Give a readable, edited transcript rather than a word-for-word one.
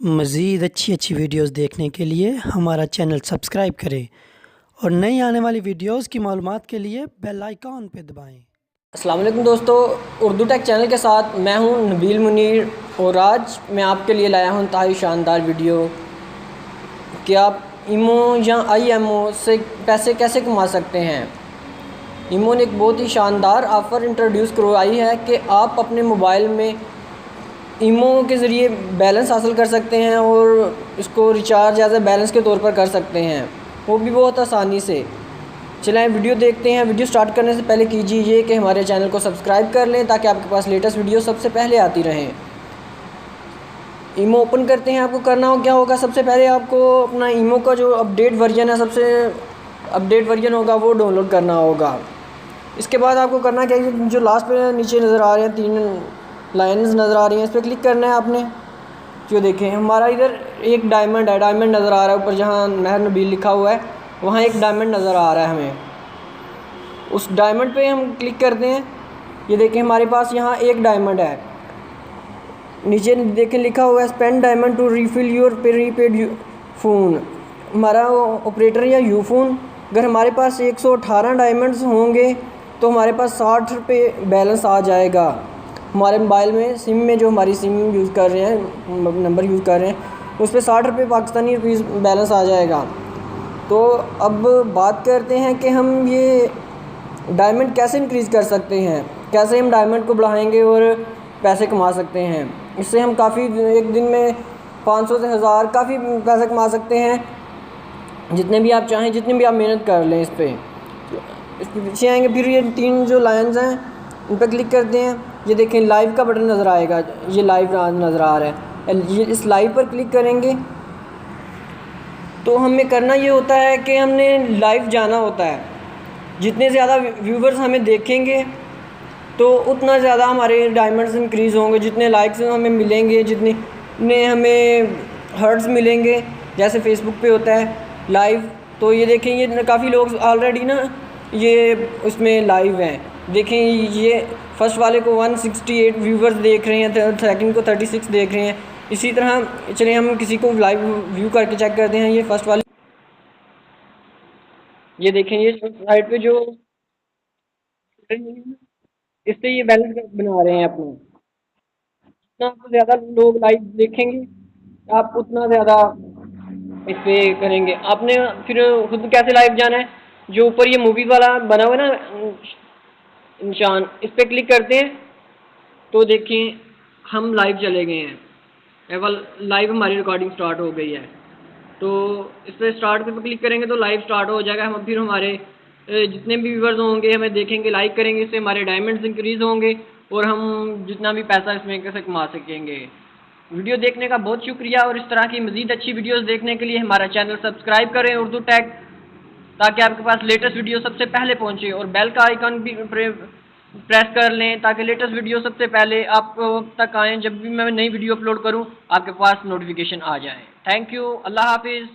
मज़ीद अच्छी वीडियोस देखने के लिए हमारा चैनल सब्सक्राइब करें और नई आने वाली वीडियोस की मालूमात के लिए बेल आइकॉन पे दबाएं। अस्सलाम वालेकुम दोस्तों, उर्दू टेक चैनल के साथ मैं हूं नबील मुनीर और आज मैं आपके लिए लाया हूं इंतहाई शानदार वीडियो कि आप ईमो या आईएमओ से पैसे कैसे कमा सकते हैं। ईमो ने एक बहुत ही शानदार ऑफ़र इंट्रोड्यूस करवाई है कि आप अपने मोबाइल में ईमो के ज़रिए बैलेंस हासिल कर सकते हैं और इसको रिचार्ज एज ए बैलेंस के तौर पर कर सकते हैं, वो भी बहुत आसानी से। चलें वीडियो देखते हैं। वीडियो स्टार्ट करने से पहले कीजिए ये कि हमारे चैनल को सब्सक्राइब कर लें ताकि आपके पास लेटेस्ट वीडियो सबसे पहले आती रहें। ईमो ओपन करते हैं। आपको करना हो क्या होगा, सबसे पहले आपको अपना ईमो का जो अपडेट वर्जन है, सबसे अपडेट वर्जन होगा वो डाउनलोड करना होगा। इसके बाद आपको करना क्या है, जो लास्ट पे नीचे नज़र आ रहे हैं 3 लाइन्स नज़र आ रही हैं, इस पर क्लिक करना है आपने। जो देखें हमारा इधर एक डायमंड है, डायमंड नज़र आ रहा है ऊपर, जहाँ महर नबील लिखा हुआ है वहाँ एक डायमंड नज़र आ रहा है हमें। उस डायमंड पे हम क्लिक करते हैं। ये देखें हमारे पास यहाँ एक डायमंड है। नीचे देखें लिखा हुआ है spend diamond to refill your prepaid phone. हमारा ऑपरेटर या यू फ़ोन, अगर हमारे पास 118 डायमंड्स होंगे तो हमारे पास 60 रुपये बैलेंस आ जाएगा। हमारे मोबाइल में सिम में जो हमारी सिम यूज़ कर रहे हैं, नंबर यूज़ कर रहे हैं, उस पर 60 रुपये पाकिस्तानी रुपीज़ बैलेंस आ जाएगा। तो अब बात करते हैं कि हम ये डायमंड कैसे इंक्रीज़ कर सकते हैं, कैसे हम डायमंड को बढ़ाएंगे और पैसे कमा सकते हैं। इससे हम काफ़ी एक दिन में 500 से 1000 काफ़ी पैसे कमा सकते हैं, जितने भी आप चाहें, जितनी भी आप मेहनत कर लें। इसके पीछे आएंगे, फिर ये 3 जो लाइन्स हैं उन पर क्लिक करते हैं। ये देखें लाइव का बटन नज़र आएगा, ये लाइव नज़र आ रहा है। ये इस लाइव पर क्लिक करेंगे तो हमें करना ये होता है कि हमने लाइव जाना होता है। जितने ज़्यादा व्यूवर्स हमें देखेंगे तो उतना ज़्यादा हमारे डायमंड्स इंक्रीज़ होंगे, जितने लाइक्स हमें मिलेंगे, जितने हमें हर्ट्स मिलेंगे, जैसे फेसबुक पे होता है लाइव। तो ये देखें ये काफ़ी लोग ऑलरेडी ना ये उसमें लाइव हैं। देखें ये फर्स्ट वाले को 168 व्यूवर्स देख रहे हैं, सेकंड को 36 देख रहे हैं। इसी तरह चलिए हम किसी को लाइव व्यू करके चेक करते हैं। ये फर्स्ट वाले, ये देखें ये साइड पे जो इससे ये बैलेंस बना रहे हैं अपना। जितना आपको ज़्यादा लोग लाइव देखेंगे आप उतना ज़्यादा इस पे करेंगे। आपने फिर खुद कैसे लाइव जाना है, जो ऊपर ये मूवी वाला बना हुआ है ना निशान, इस पर क्लिक करते हैं तो देखिए हम लाइव चले गए हैं। लाइव हमारी रिकॉर्डिंग स्टार्ट हो गई है। तो इस पर स्टार्ट पे क्लिक करेंगे तो लाइव स्टार्ट हो जाएगा। हम फिर हमारे जितने भी व्यूवर्स होंगे हमें देखेंगे, लाइक करेंगे, इससे हमारे डायमंड्स इंक्रीज़ होंगे और हम जितना भी पैसा इसमें कैसे कमा सकेंगे। वीडियो देखने का बहुत शुक्रिया और इस तरह की मज़ीद अच्छी वीडियोस देखने के लिए हमारा चैनल सब्सक्राइब करें उर्दू टेक, ताकि आपके पास लेटेस्ट वीडियो सबसे पहले पहुंचे, और बेल का आइकन भी प्रेस कर लें ताकि लेटेस्ट वीडियो सबसे पहले आप तक आएँ। जब भी मैं नई वीडियो अपलोड करूं आपके पास नोटिफिकेशन आ जाए। थैंक यू, अल्लाह हाफिज़।